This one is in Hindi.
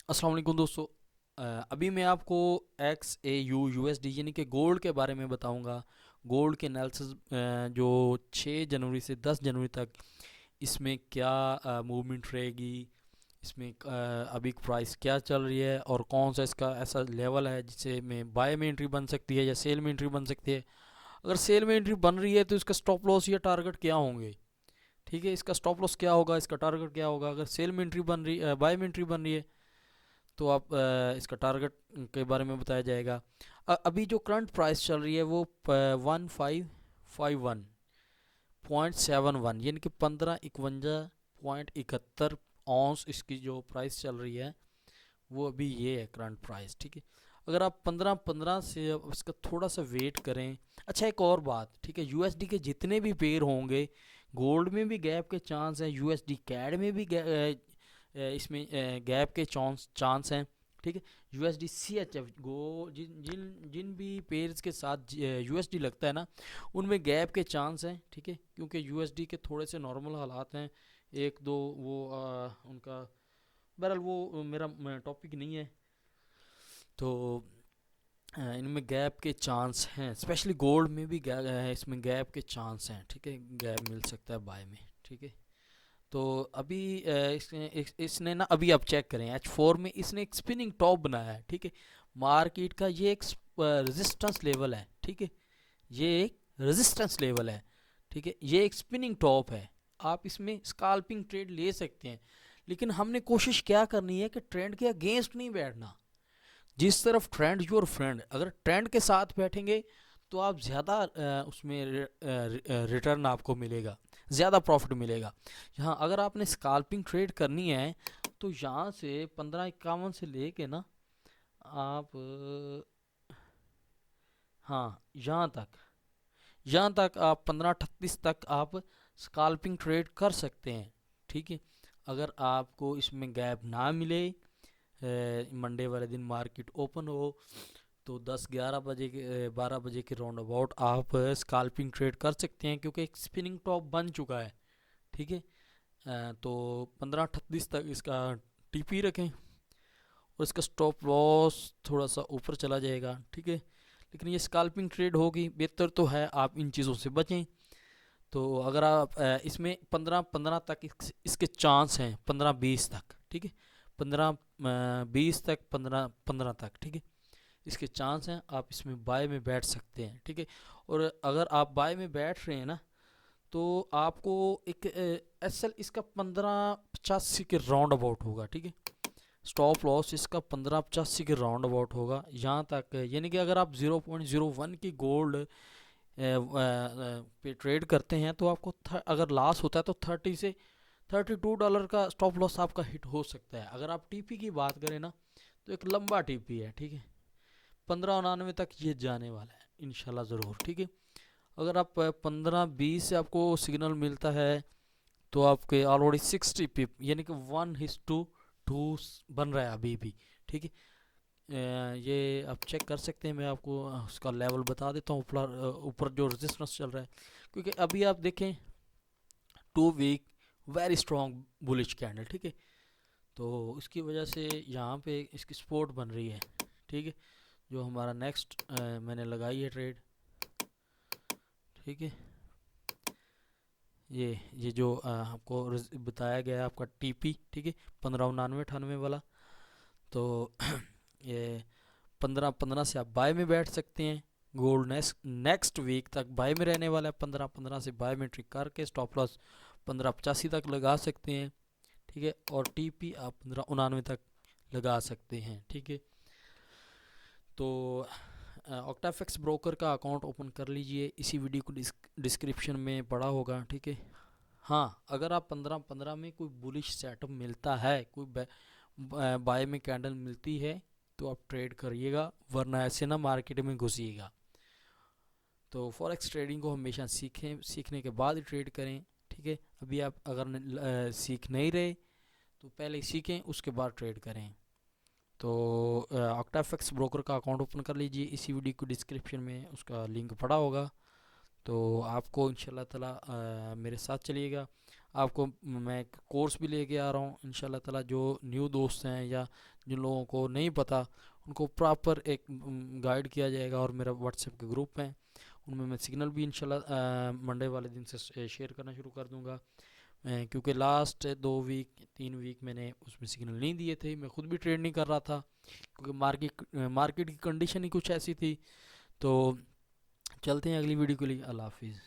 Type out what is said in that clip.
अस्सलाम वालेकुम दोस्तों। अभी मैं आपको XAU USD यानी कि गोल्ड के बारे में बताऊंगा। गोल्ड के एनालिसिस जो 6 जनवरी से 10 जनवरी तक इसमें क्या मूवमेंट रहेगी, इसमें अभी प्राइस क्या चल रही है और कौन सा इसका ऐसा लेवल है जिससे में बाय में एंट्री बन सकती है या सेल में एंट्री बन सकती है। अगर सेल में एंट्री बन रही है तो इसका स्टॉप लॉस या टारगेट क्या होंगे। ठीक है, इसका स्टॉप लॉस क्या होगा, इसका टारगेट क्या होगा। अगर सेल में एंट्री बन रही बाय में एंट्री बन रही है तो आप इसका टारगेट के बारे में बताया जाएगा। अभी जो करंट प्राइस चल रही है वो 1551.71 यानी कि 1551.71 औंस इसकी जो प्राइस चल रही है वो अभी ये है करंट प्राइस। ठीक है, अगर आप 15 से अब इसका थोड़ा सा वेट करें। अच्छा, एक और बात, ठीक है, यूएसडी के जितने भी पेयर होंगे गोल्ड में भी गैप के चांस हैं, यूएसडी कैड में भी इसमें गैप के चांस चांस हैं। ठीक है, यूएसडी CHF गो जिन जिन जिन भी पेयर्स के साथ यूएसडी लगता है ना उनमें गैप के चांस हैं। ठीक है, क्योंकि यूएसडी के थोड़े से नॉर्मल हालात हैं, एक दो वो उनका, बहरहाल वो मेरा टॉपिक नहीं है। तो इनमें गैप के चांस हैं, स्पेशली गोल्ड में भी इसमें गैप के चांस हैं। ठीक है, गैप मिल सकता है बाय में। ठीक है, तो अभी इसने ना, अभी आप चेक करें H4 में इसने एक स्पिनिंग टॉप बनाया है। ठीक है, मार्केट का ये एक रेजिस्टेंस लेवल है। ठीक है, ये एक रेजिस्टेंस लेवल है। ठीक है, ये एक स्पिनिंग टॉप है। आप इसमें स्काल्पिंग ट्रेड ले सकते हैं, लेकिन हमने कोशिश क्या करनी है कि ट्रेंड के अगेंस्ट नहीं बैठना। जिस तरफ ट्रेंड योर फ्रेंड, अगर ट्रेंड के साथ बैठेंगे तो आप ज़्यादा उसमें रिटर्न आपको मिलेगा, ज़्यादा प्रॉफिट मिलेगा। यहाँ अगर आपने स्काल्पिंग ट्रेड करनी है तो यहाँ से 1551 से लेके ना आप हाँ यहाँ तक आप 1538 तक आप स्काल्पिंग ट्रेड कर सकते हैं। ठीक है, अगर आपको इसमें गैप ना मिले, मंडे वाले दिन मार्केट ओपन हो तो 10-11 बजे के 12 बजे के राउंड अबाउट आप स्काल्पिंग ट्रेड कर सकते हैं, क्योंकि एक स्पिनिंग टॉप बन चुका है। ठीक है, तो 1538 तक इसका टीपी रखें और इसका स्टॉप लॉस थोड़ा सा ऊपर चला जाएगा। ठीक है, लेकिन ये स्काल्पिंग ट्रेड होगी, बेहतर तो है आप इन चीज़ों से बचें। तो अगर आप इसमें 15-15 तक इसके चांस हैं, 15-20 तक। ठीक है, 15-20 तक, 15-15 तक। ठीक है, इसके चांस हैं, आप इसमें बाय में बैठ सकते हैं। ठीक है, और अगर आप बाय में बैठ रहे हैं ना तो आपको एक एसएल इसका 1585 के राउंड अबाउट होगा। ठीक है, स्टॉप लॉस इसका 1585 के राउंड अबाउट होगा यहाँ तक। यानी कि अगर आप 0.01 की गोल्ड पे ट्रेड करते हैं तो आपको अगर लॉस होता है तो 30 से $32 का स्टॉप लॉस आपका हिट हो सकता है। अगर आप टीपी की बात करें ना तो एक लंबा टीपी है। ठीक है, 1599 तक ये जाने वाला है इंशाल्लाह ज़रूर। ठीक है, अगर आप 15-20 से आपको सिग्नल मिलता है तो आपके ऑलरेडी 60 पिप यानी कि 1:2 बन रहा है अभी भी। ठीक है, ये आप चेक कर सकते हैं, मैं आपको उसका लेवल बता देता हूँ। ऊपर ऊपर जो रेजिस्टेंस चल रहा है, क्योंकि अभी आप देखें 2 week very strong bullish candle. ठीक है, तो इसकी वजह से यहाँ पे इसकी सपोर्ट बन रही है। ठीक है, जो हमारा नेक्स्ट मैंने लगाई है ट्रेड। ठीक है, ये जो आपको बताया गया है आपका टीपी। ठीक है, 1599-98 वाला। तो ये 15-15 से आप बाय में बैठ सकते हैं। गोल्ड नेक्स्ट वीक तक बाय में रहने वाला है, 15-15 से बाय में ट्रिक करके स्टॉप लॉस 1585 तक लगा सकते हैं। ठीक है, और टीपी आप 1599 तक लगा सकते हैं। ठीक है, तो ऑक्टाफेक्स ब्रोकर का अकाउंट ओपन कर लीजिए, इसी वीडियो को डिस्क्रिप्शन में पड़ा होगा। ठीक है, हाँ, अगर आप 15-15 में कोई बुलिश सेटअप मिलता है, कोई बाय में कैंडल मिलती है तो आप ट्रेड करिएगा, वरना ऐसे ना मार्केट में घुसिएगा। तो फॉरेक्स ट्रेडिंग को हमेशा सीखने के बाद ही ट्रेड करें। ठीक है, अभी आप अगर सीख नहीं रहे तो पहले सीखें उसके बाद ट्रेड करें। तो ऑक्टाफेक्स ब्रोकर का अकाउंट ओपन कर लीजिए, इसी वीडियो को डिस्क्रिप्शन में उसका लिंक पड़ा होगा। तो आपको इंशाल्लाह ताला मेरे साथ चलिएगा। आपको मैं एक कोर्स भी लेके आ रहा हूँ इंशाल्लाह ताला। जो न्यू दोस्त हैं या जिन लोगों को नहीं पता, उनको प्रॉपर एक गाइड किया जाएगा। और मेरा व्हाट्सएप के ग्रुप हैं, उनमें मैं सिग्नल भी इंशाल्लाह मंडे वाले दिन से शेयर करना शुरू कर दूँगा। क्योंकि लास्ट 2 वीक 3 वीक मैंने उसमें सिग्नल नहीं दिए थे, मैं खुद भी ट्रेड नहीं कर रहा था क्योंकि मार्केट की कंडीशन ही कुछ ऐसी थी। तो चलते हैं अगली वीडियो के लिए। अल्लाह हाफिज़।